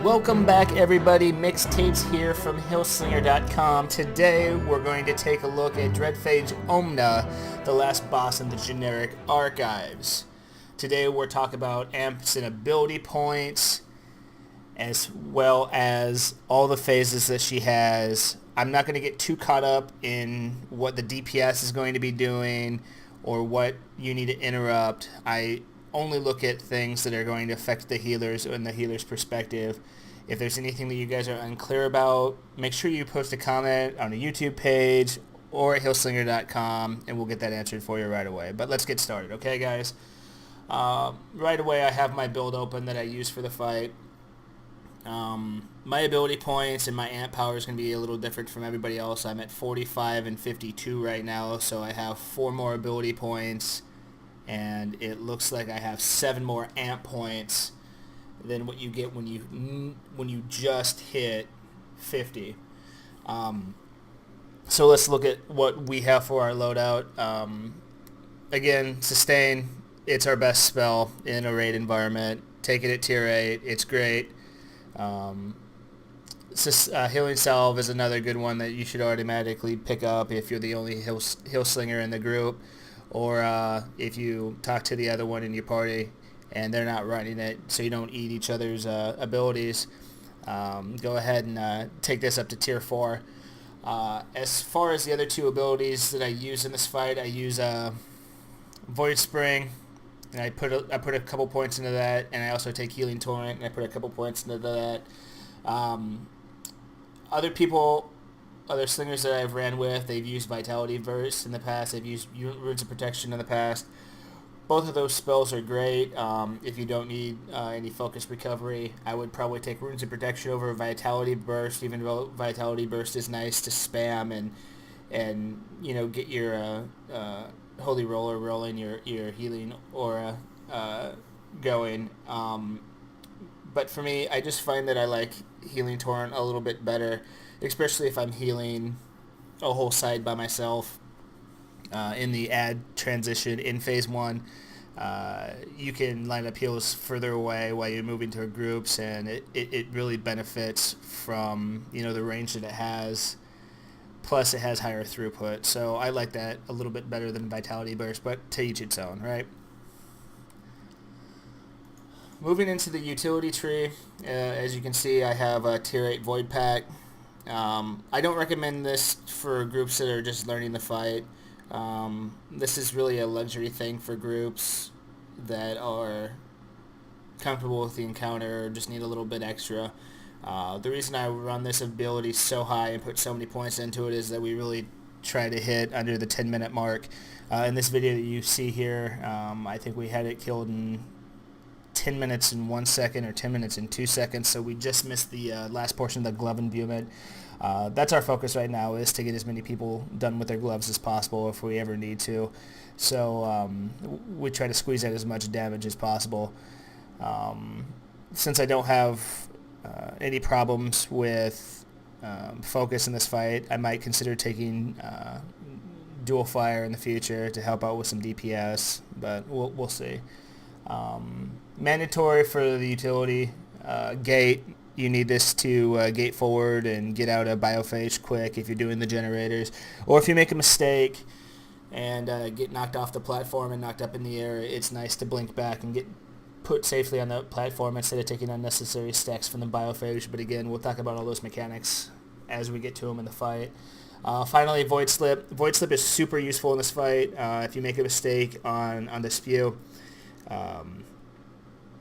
Welcome back, everybody. Mixtapes here from Healslinger.com. Today we're going to take a look at Dreadphage Ohmna, the last boss in the generic archives. Today we're talking about amps and ability points, as well as all the phases that she has. I'm not going to get too caught up in what the DPS is going to be doing or what you need to interrupt. I only look at things that are going to affect the healers and the healer's perspective. If there's anything that you guys are unclear about, make sure you post a comment on a YouTube page or at Healslinger.com, and we'll get that answered for you right away. But let's get started, okay, guys? Right away, I have my build open that I use for the fight. My ability points and my amp power is going to be a little different from everybody else. I'm at 45 and 52 right now, so I have 4 more ability points, and it looks like I have 7 more amp points than what you get when you just hit 50. So let's look at what we have for our loadout. Again, sustain. It's our best spell in a raid environment. Take it at tier 8. It's great. Healing Salve is another good one that you should automatically pick up if you're the only Healslinger in the group, or if you talk to the other one in your party and they're not running it, so you don't eat each other's abilities. Go ahead and take this up to tier 4. As far as the other 2 abilities that I use in this fight, I use Void Spring, and I put a couple points into that, and I also take Healing Torrent, and I put a couple points into that. Other slingers that I've ran with, they've used Vitality Burst in the past. They've used Runes of Protection in the past. Both of those spells are great. If you don't need any focus recovery, I would probably take Runes of Protection over Vitality Burst, even though Vitality Burst is nice to spam and get your Holy Roller rolling, your healing aura going. But for me, I just find that I like Healing Torrent a little bit better, especially if I'm healing a whole side by myself. In the add transition in phase 1, you can line up heals further away while you're moving to groups, and it really benefits from the range that it has. Plus, it has higher throughput, so I like that a little bit better than Vitality Burst, but to each its own, right? Moving into the utility tree, as you can see, I have a Tier 8 Void Pack. I don't recommend this for groups that are just learning the fight. This is really a luxury thing for groups that are comfortable with the encounter or just need a little bit extra. The reason I run this ability so high and put so many points into it is that we really try to hit under the 10-minute mark. In this video that you see here, I think we had it killed in 10 minutes and 1 second or 10 minutes and 2 seconds, so we just missed the last portion of the glove imbuement. That's our focus right now, is to get as many people done with their gloves as possible if we ever need to. So we try to squeeze out as much damage as possible. Since I don't have any problems with focus in this fight, I might consider taking dual fire in the future to help out with some DPS, but we'll see. Mandatory for the utility gate. You need this to gate forward and get out of biophage quick if you're doing the generators, or if you make a mistake and get knocked off the platform and knocked up in the air. It's nice to blink back and get put safely on the platform instead of taking unnecessary stacks from the biophage. But again, we'll talk about all those mechanics as we get to them in the fight. Finally, Void Slip. Void Slip is super useful in this fight. If you make a mistake on the spew,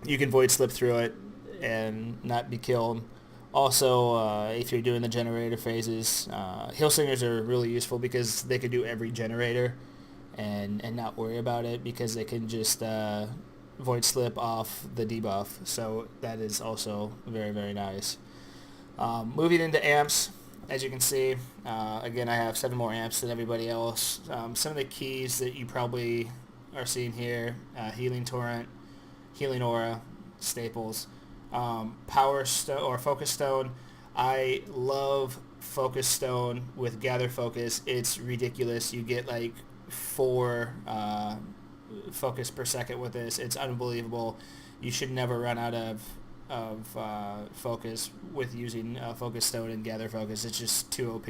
you can Void Slip through it and not be killed. Also, if you're doing the generator phases, Healslingers are really useful because they can do every generator and not worry about it, because they can just Void Slip off the debuff. So that is also very, very nice. Moving into amps, as you can see, again, I have 7 more amps than everybody else. Some of the keys that you probably are seeing here: Healing Torrent, Healing Aura, Staples. Power Stone or Focus Stone. I love Focus Stone with Gather Focus. It's ridiculous. You get like 4 focus per second with this. It's unbelievable. You should never run out of focus with using Focus Stone and Gather Focus. It's just too OP.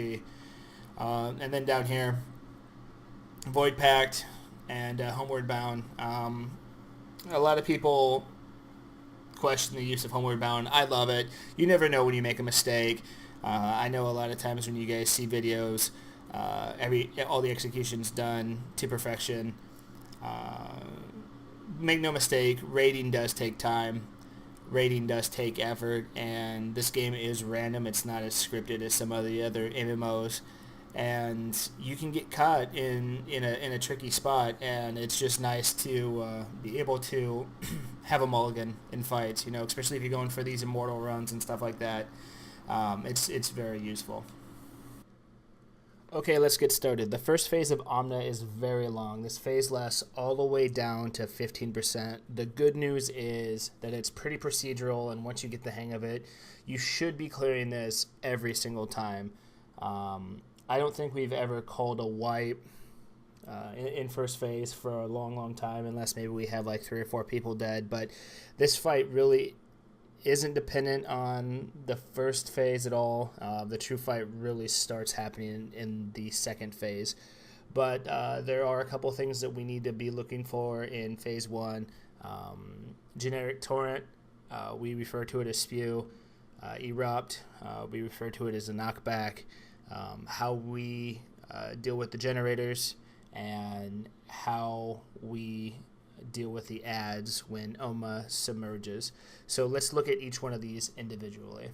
And then down here, Void Pact and Homeward Bound. A lot of people question the use of Homeward Bound. I love it. You never know when you make a mistake. I know a lot of times when you guys see videos, all the executions done to perfection. Make no mistake, raiding does take time. Raiding does take effort, and this game is random. It's not as scripted as some of the other MMOs, and you can get caught in a tricky spot. And it's just nice to be able to have a mulligan in fights. You know, especially if you're going for these immortal runs and stuff like that. It's very useful. Okay, let's get started. The first phase of Ohmna is very long. This phase lasts all the way down to 15%. The good news is that it's pretty procedural, and once you get the hang of it, you should be clearing this every single time. I don't think we've ever called a wipe in first phase for a long, long time, unless maybe we have like 3 or 4 people dead. But this fight really isn't dependent on the first phase at all. The true fight really starts happening in the second phase. But there are a couple things that we need to be looking for in phase 1. Generic Torrent, we refer to it as Spew. Erupt, we refer to it as a knockback. How we deal with the generators, and how we deal with the ads when Ohmna submerges. So let's look at each one of these individually.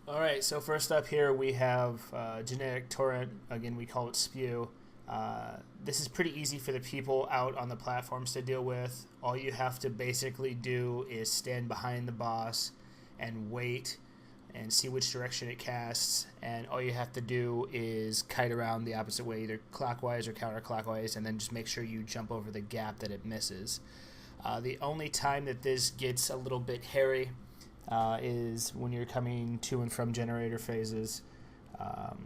Alright, so first up here we have Generic Torrent. Again, we call it Spew. This is pretty easy for the people out on the platforms to deal with. All you have to basically do is stand behind the boss and wait and see which direction it casts, and all you have to do is kite around the opposite way, either clockwise or counterclockwise, and then just make sure you jump over the gap that it misses. The only time that this gets a little bit hairy is when you're coming to and from generator phases.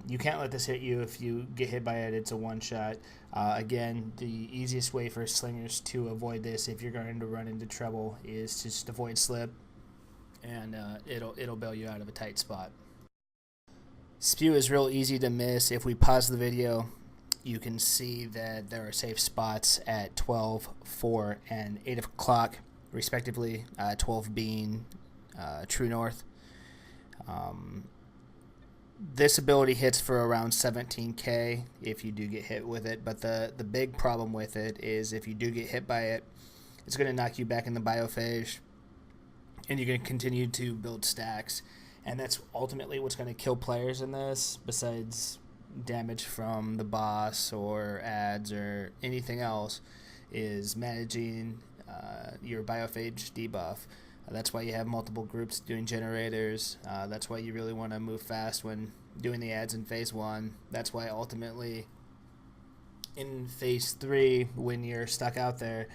You can't let this hit you. If you get hit by it, it's a one-shot. Again, the easiest way for slingers to avoid this, if you're going to run into trouble, is to just avoid slip, and it'll bail you out of a tight spot. Spew is real easy to miss. If we pause the video, you can see that there are safe spots at 12, 4, and 8 o'clock, respectively, 12 being true north. This ability hits for around 17k if you do get hit with it, but the big problem with it is if you do get hit by it, it's going to knock you back in the biophage, and you're going to continue to build stacks, and that's ultimately what's going to kill players in this, besides damage from the boss or ads or anything else, is managing your biophage debuff. That's why you have multiple groups doing generators. That's why you really want to move fast when doing the ads in phase 1. That's why ultimately in phase 3, when you're stuck out there,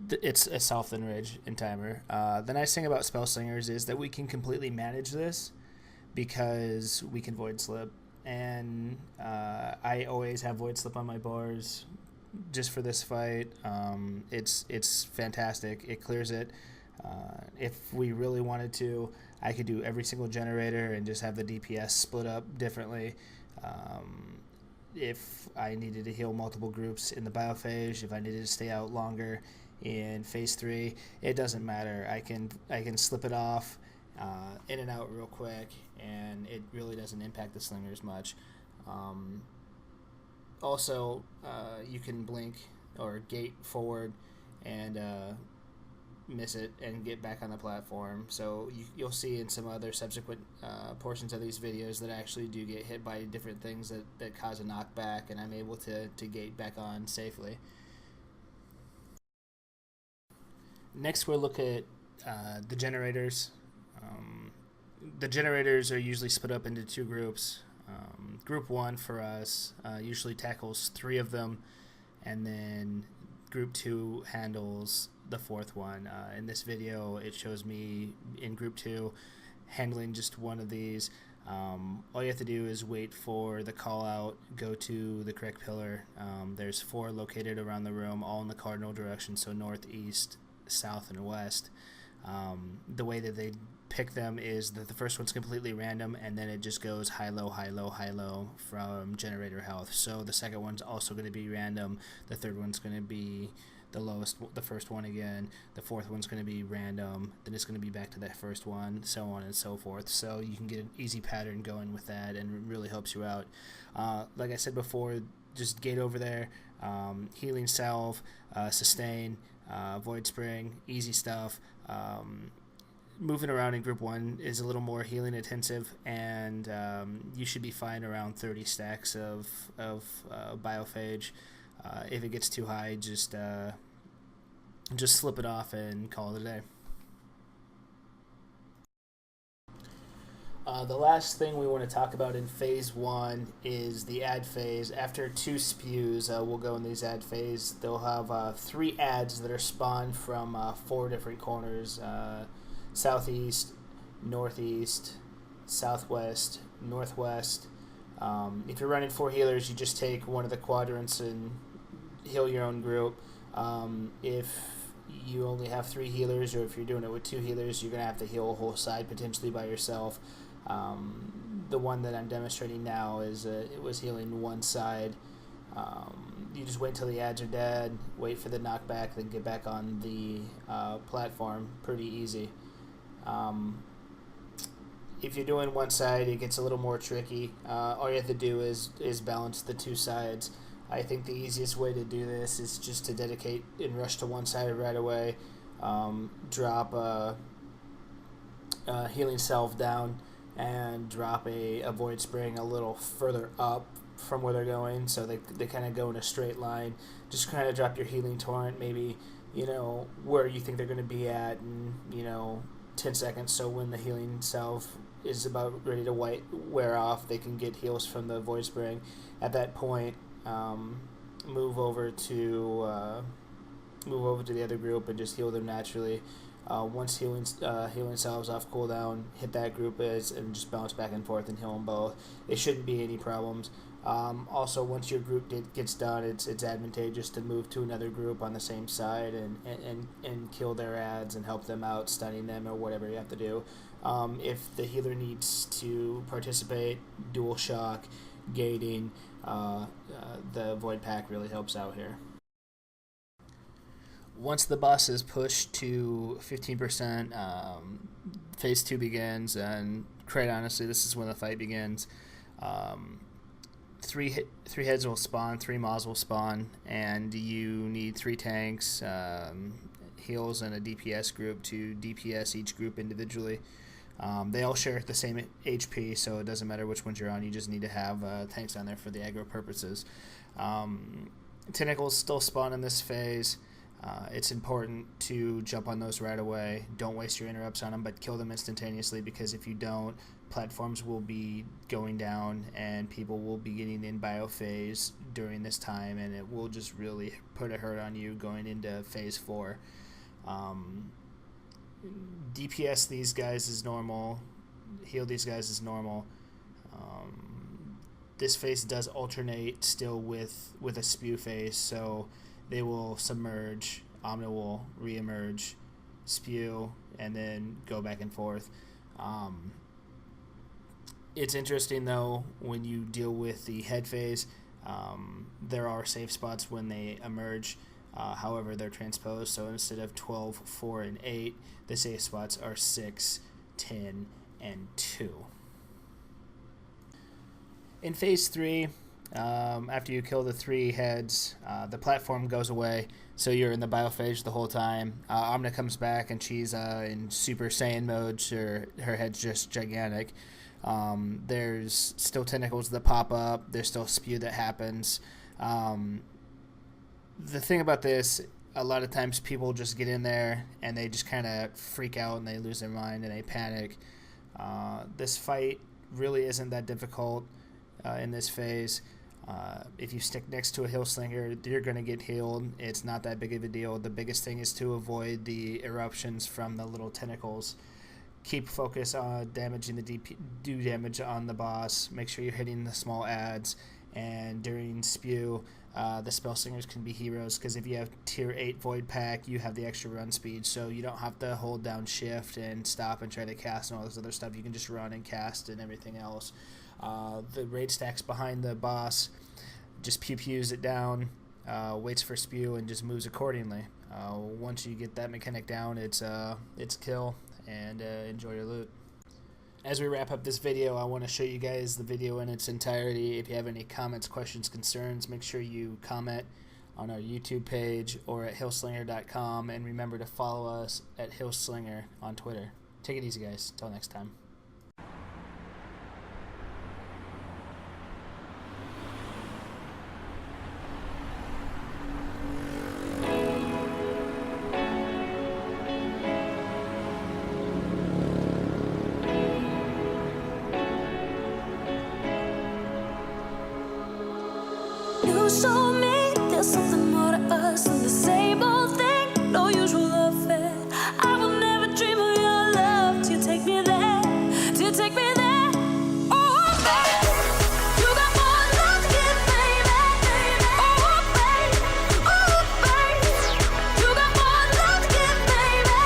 it's a self-enrage in timer. The nice thing about Spell Slingers is that we can completely manage this because we can Void Slip, and I always have Void Slip on my bars just for this fight. It's fantastic. It clears it. If we really wanted to, I could do every single generator and just have the DPS split up differently. If I needed to heal multiple groups in the biophage, if I needed to stay out longer in phase 3, it doesn't matter. I can slip it off in and out real quick, and it really doesn't impact the slingers much. Also, you can blink or gate forward and miss it and get back on the platform. So you'll see in some other subsequent portions of these videos that I actually do get hit by different things that cause a knockback, and I'm able to gate back on safely. Next, we'll look at the generators. The generators are usually split up into 2 groups. Group 1 for us usually tackles 3 of them, and then Group 2 handles the 4th one. In this video, it shows me in Group 2 handling just one of these. All you have to do is wait for the call out, go to the correct pillar. There's 4 located around the room, all in the cardinal direction, so north, east, south, and west. The way that they pick them is that the first one's completely random, and then it just goes high, low, high, low, high, low from generator health. So the second one's also going to be random. The third one's going to be the lowest, the first one again. The fourth one's going to be random. Then it's going to be back to that first one, so on and so forth. So you can get an easy pattern going with that, and it really helps you out. Like I said before, just gate over there, healing salve, sustain, void spring, easy stuff. Moving around in group 1 is a little more healing intensive, and you should be fine around 30 stacks of biophage. If it gets too high, just slip it off and call it a day. The last thing we want to talk about in phase 1 is the ad phase. After 2 spews, we'll go in these ad phase. They'll have 3 ads that are spawned from 4 different corners: southeast, northeast, southwest, northwest. If you're running 4 healers, you just take one of the quadrants and heal your own group. If you only have 3 healers, or if you're doing it with 2 healers, you're going to have to heal a whole side potentially by yourself. The one that I'm demonstrating now is it was healing one side. You just wait till the ads are dead, wait for the knockback, then get back on the platform. Pretty easy. If you're doing one side, it gets a little more tricky. All you have to do is balance the 2 sides. I think the easiest way to do this is just to dedicate and rush to one side right away. Drop a healing salve down, and drop a void spring a little further up from where they're going, so they kind of go in a straight line. Just kind of drop your healing torrent, maybe, where you think they're going to be at, and 10 seconds, so when the healing salve is about ready to wear off, they can get heals from the void spring. At that point, move over to the other group and just heal them naturally. Once healing salves off cooldown, hit that group and just bounce back and forth and heal them both. It shouldn't be any problems. Also, once your group gets done, it's advantageous to move to another group on the same side and kill their ads and help them out, stunning them or whatever you have to do. If the healer needs to participate, dual shock, gating, the void pack really helps out here. Once the boss is pushed to 15%, phase 2 begins, and quite honestly, this is when the fight begins. 3 heads will spawn, 3 maws will spawn, and you need 3 tanks, heals, and a DPS group to DPS each group individually. They all share the same HP, so it doesn't matter which ones you're on. You just need to have tanks on there for the aggro purposes. Tentacles still spawn in this phase. It's important to jump on those right away. Don't waste your interrupts on them, but kill them instantaneously, because if you don't, platforms will be going down and people will be getting in biophase during this time, and it will just really put a hurt on you going into phase 4. DPS these guys is normal. Heal these guys is normal. This phase does alternate still with a spew phase, so they will submerge, Ohmna will re-emerge, spew, and then go back and forth. It's interesting, though, when you deal with the head phase, there are safe spots when they emerge. However, they're transposed, so instead of 12, 4, and 8, the safe spots are 6, 10, and 2. In phase 3, after you kill the 3 heads, the platform goes away, so you're in the biophage the whole time. Ohmna comes back, and she's in Super Saiyan mode, so her head's just gigantic. There's still tentacles that pop up. There's still spew that happens. The thing about this, a lot of times people just get in there and they just kind of freak out and they lose their mind and they panic. This fight really isn't that difficult in this phase. If you stick next to a Healslinger, you're going to get healed. It's not that big of a deal. The biggest thing is to avoid the eruptions from the little tentacles. Keep focus on damaging do damage on the boss. Make sure you're hitting the small ads. And during spew, the spell slingers can be heroes, because if you have tier 8 void pack, you have the extra run speed, so you don't have to hold down shift and stop and try to cast and all this other stuff. You can just run and cast and everything else. The raid stacks behind the boss, just pews it down, waits for spew, and just moves accordingly. Once you get that mechanic down, it's kill and enjoy your loot. As we wrap up this video, I want to show you guys the video in its entirety. If you have any comments, questions, concerns, make sure you comment on our YouTube page or at Healslinger.com, and remember to follow us at Healslinger on Twitter. Take it easy, guys. Till next time. You show me there's something more to us than the same old thing, no usual affair. I will never dream of your love till you take me there, till you take me there. Oh, baby, you got more love to give, baby. Oh, baby, oh, baby, you got more love to give, baby.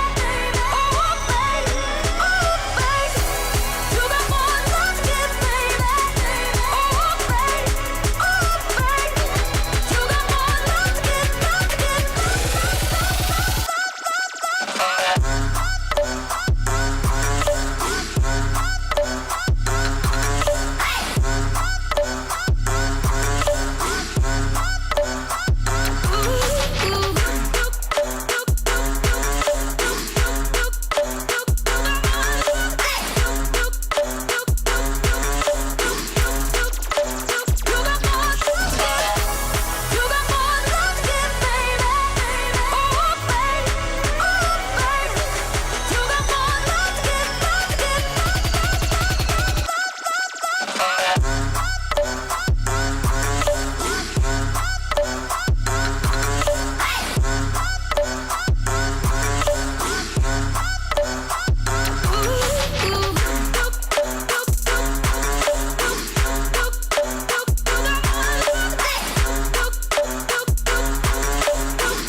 Oh, baby, oh, baby, you got more love to give, baby. Oh, baby, oh, baby. You got more love to give, love to give,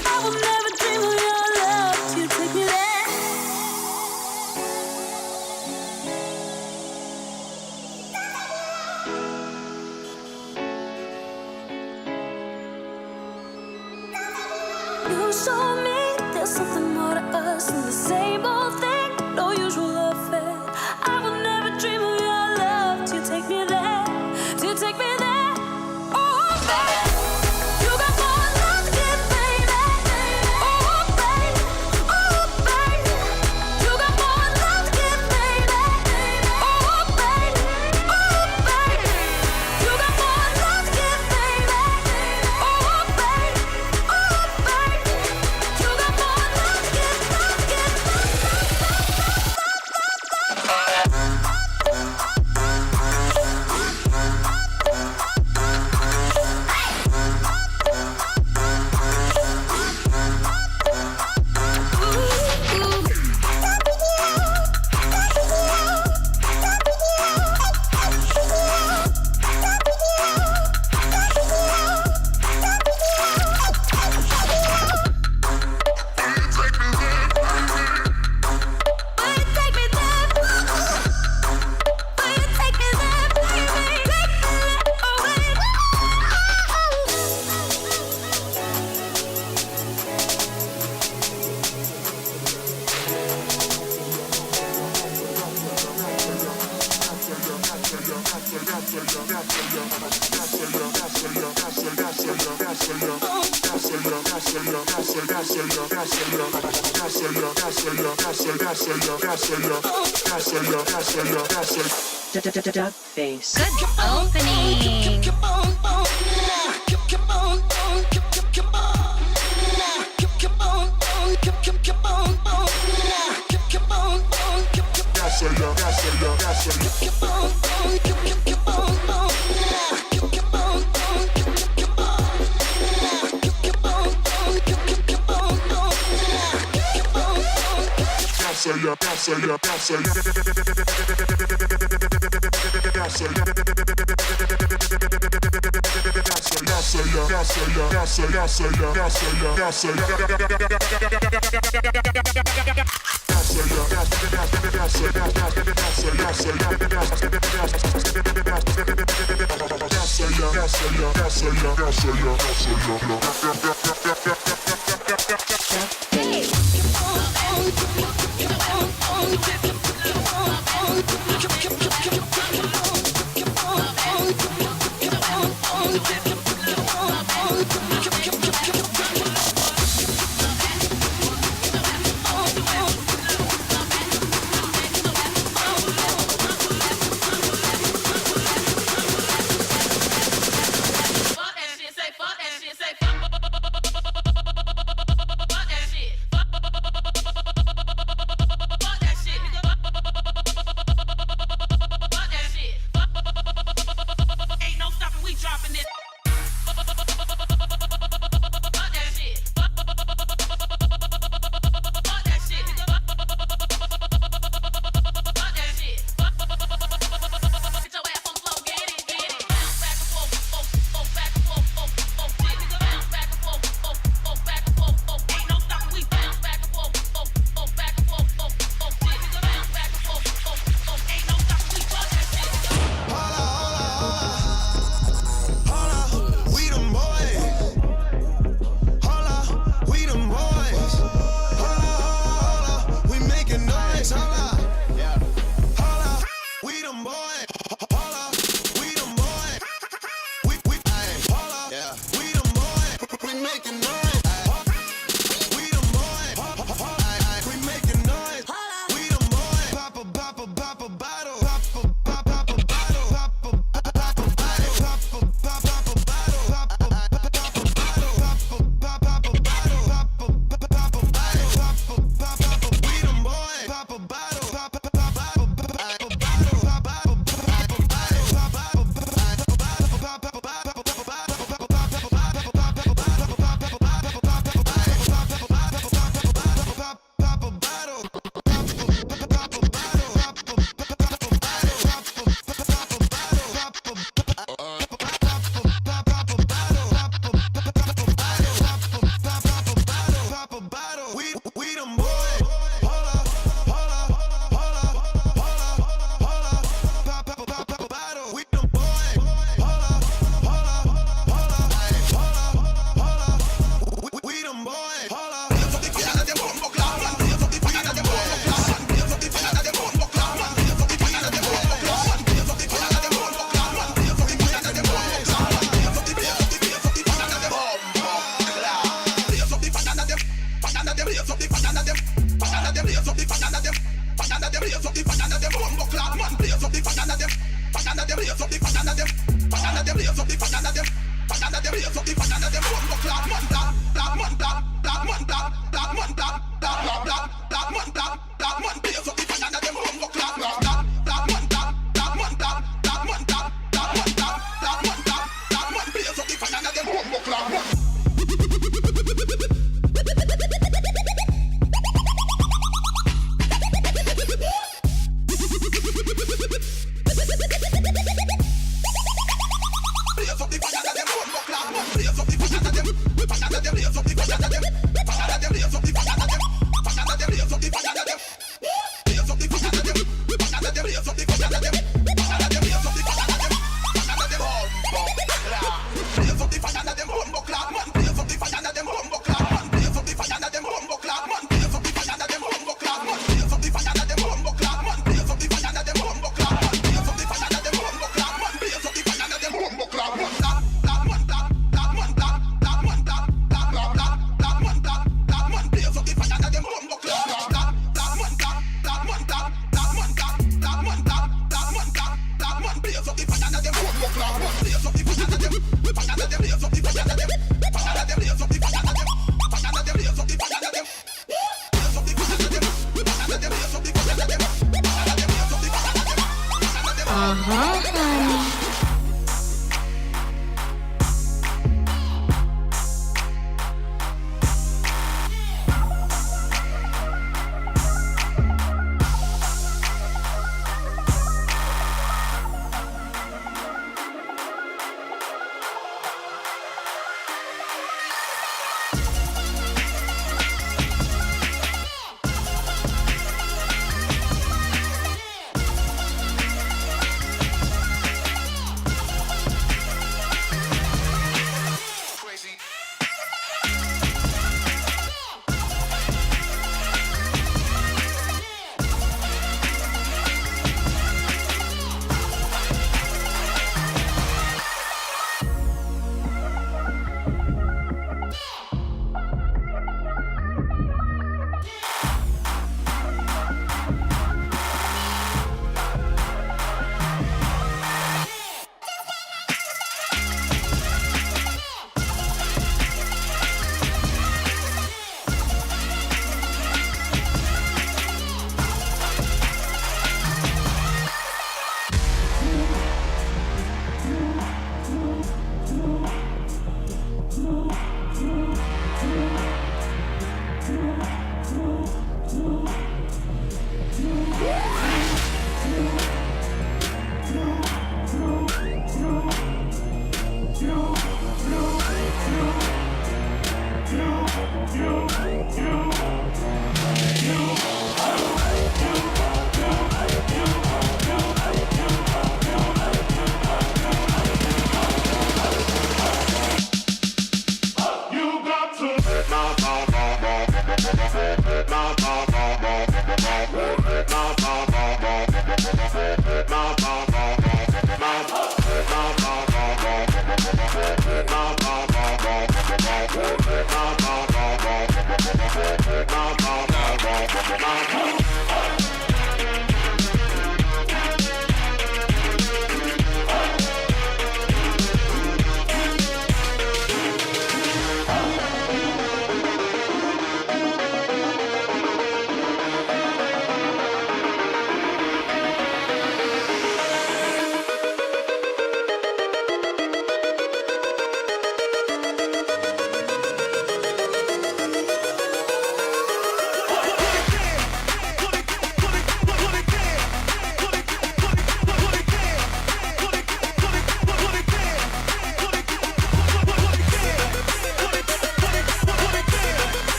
I will never dream of your love till you take me there. You show me there's something more to us than the same old thing, no usual affair. I will never dream of your love till you take me there, till you take me there. Oh, baby, you got more love to give, baby. Oh, baby, oh, baby, you got more love to give, baby. Oh, baby, oh, baby, you got more love to give, baby. Oh, baby, oh, baby, you got more love to give, love to give, Duck face. Good opening.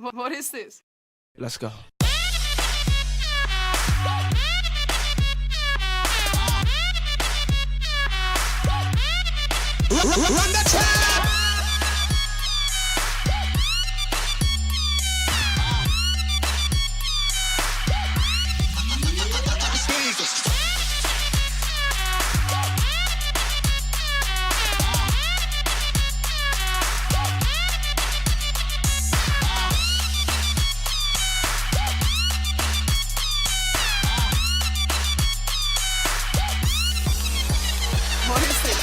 What is this? Let's go. Run the trap! What is this?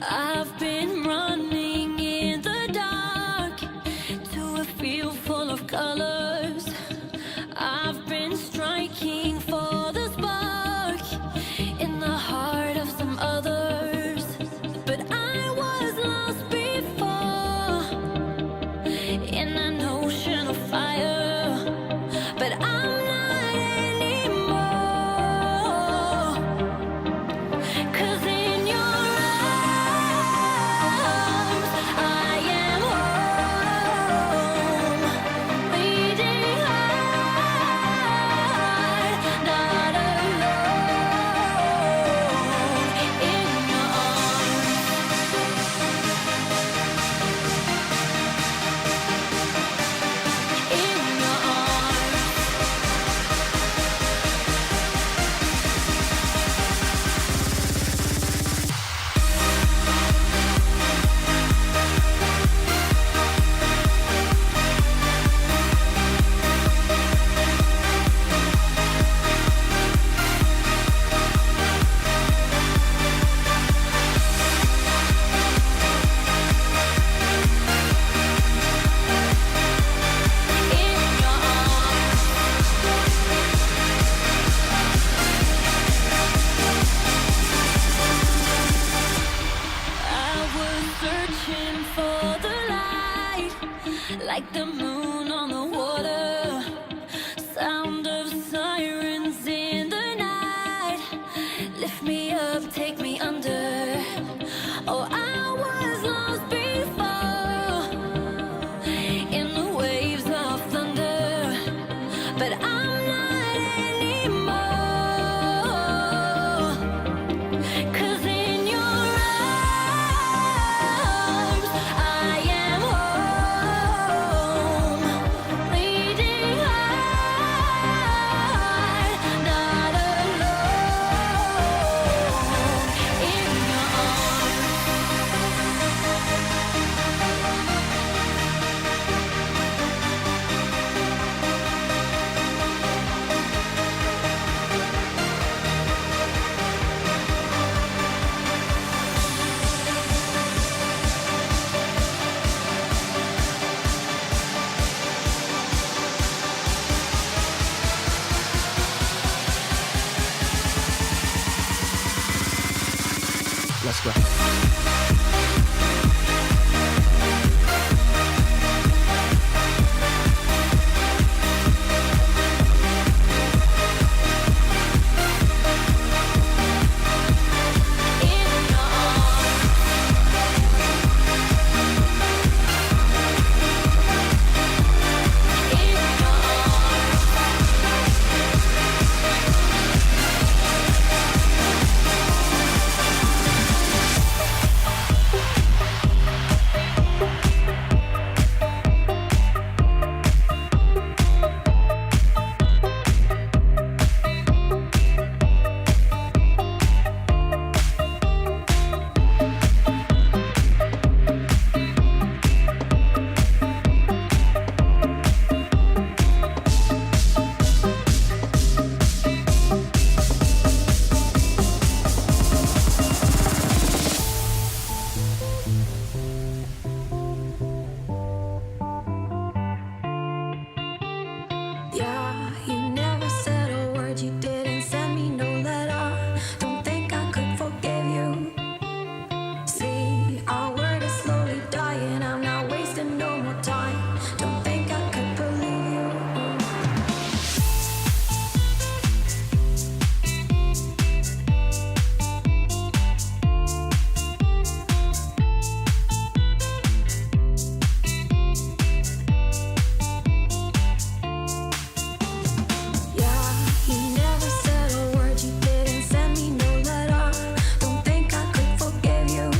I've been running in the dark to a field full of colors. I've been striking for the spark in the heart of some others. But I was lost before in an ocean of fire. But I'm not anymore. 'Cause in your arms I am home, bleeding heart, not alone. In your arms, in your arms. I was searching for the light, like the moon on the water. Sound of sirens in the night. Lift me up, take me under. Oh, I was lost before in the waves of thunder. But I'm not anymore. 'Cause in your arms I am home, go. Yeah, you never said a word, you didn't send me no letter. Don't think I could forgive you. See, our word is slowly dying, I'm not wasting no more time. Don't think I could believe you. Yeah, you never said a word, you didn't send me no letter. Don't think I could forgive you.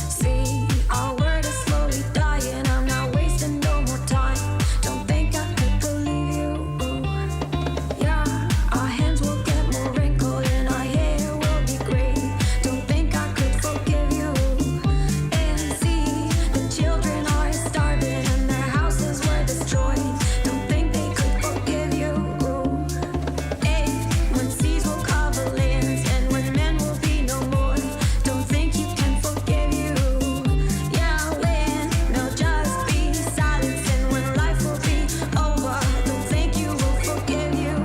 See, our word is slowly dying, I'm not wasting no more time. Don't think I could believe you. Yeah, our hands will get more wrinkled and our hair will be gray. Don't think I could forgive you. And see, the children are starving and their houses were destroyed. Don't think they could forgive you. And when seas will cover lands and when men will be no more. Don't think you can forgive you. Yeah, when there'll just be silence and when life will be over. Don't think you will forgive you.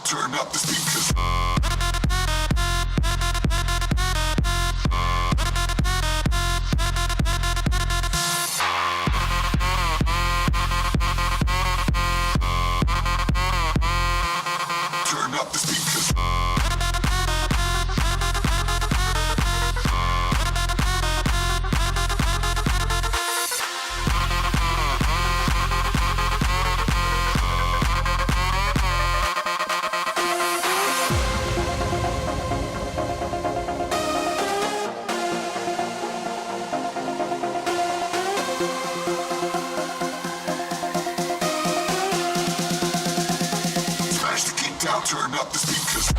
Turn up the speakers. Turn up the speakers. Smash the kick down, turn up the speakers.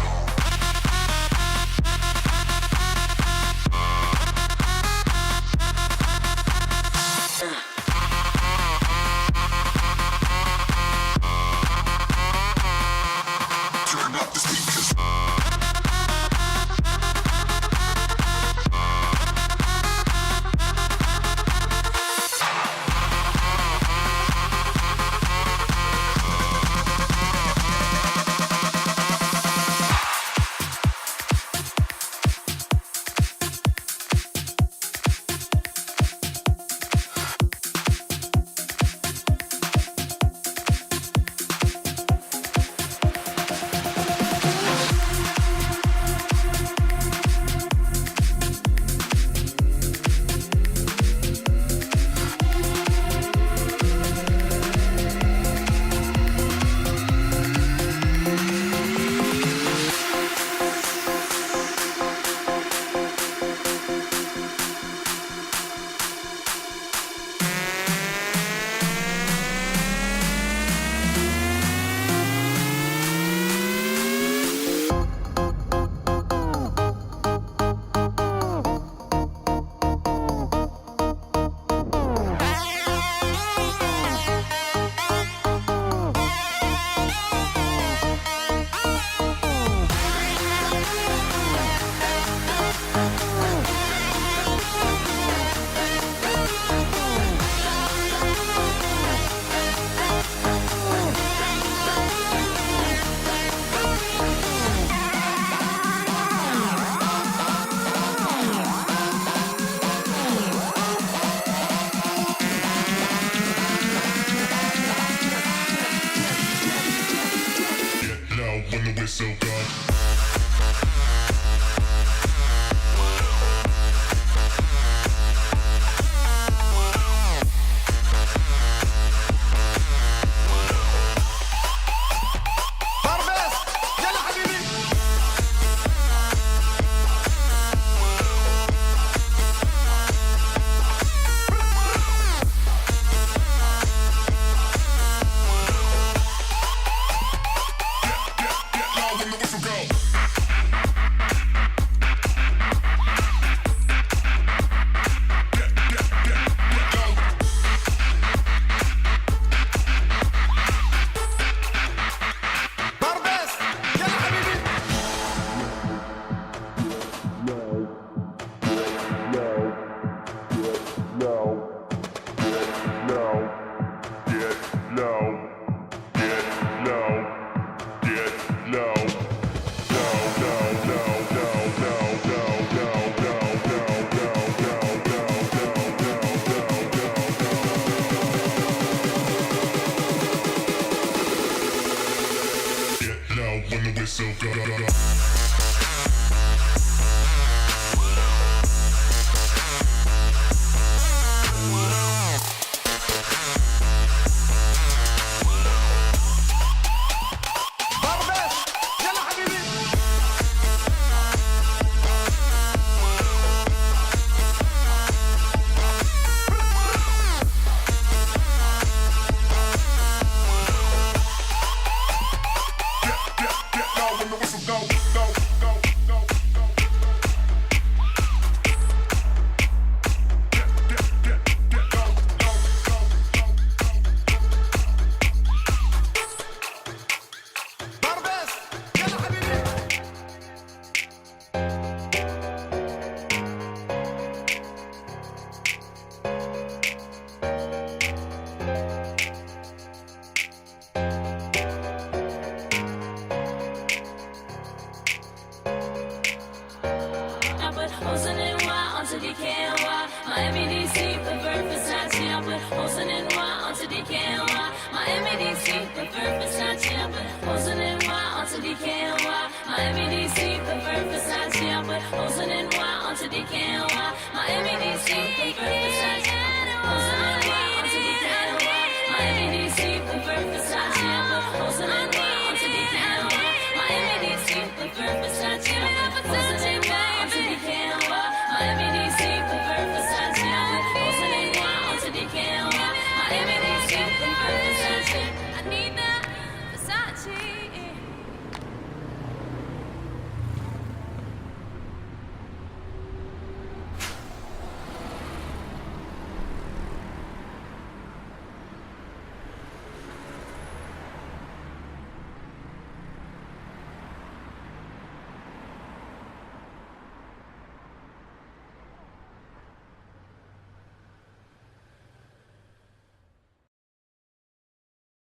prefer Versace, but Hosen NY onto DKNY. Miami DC, prefer Versace, but Hosen NY onto DKNY. Miami DC, prefer Versace.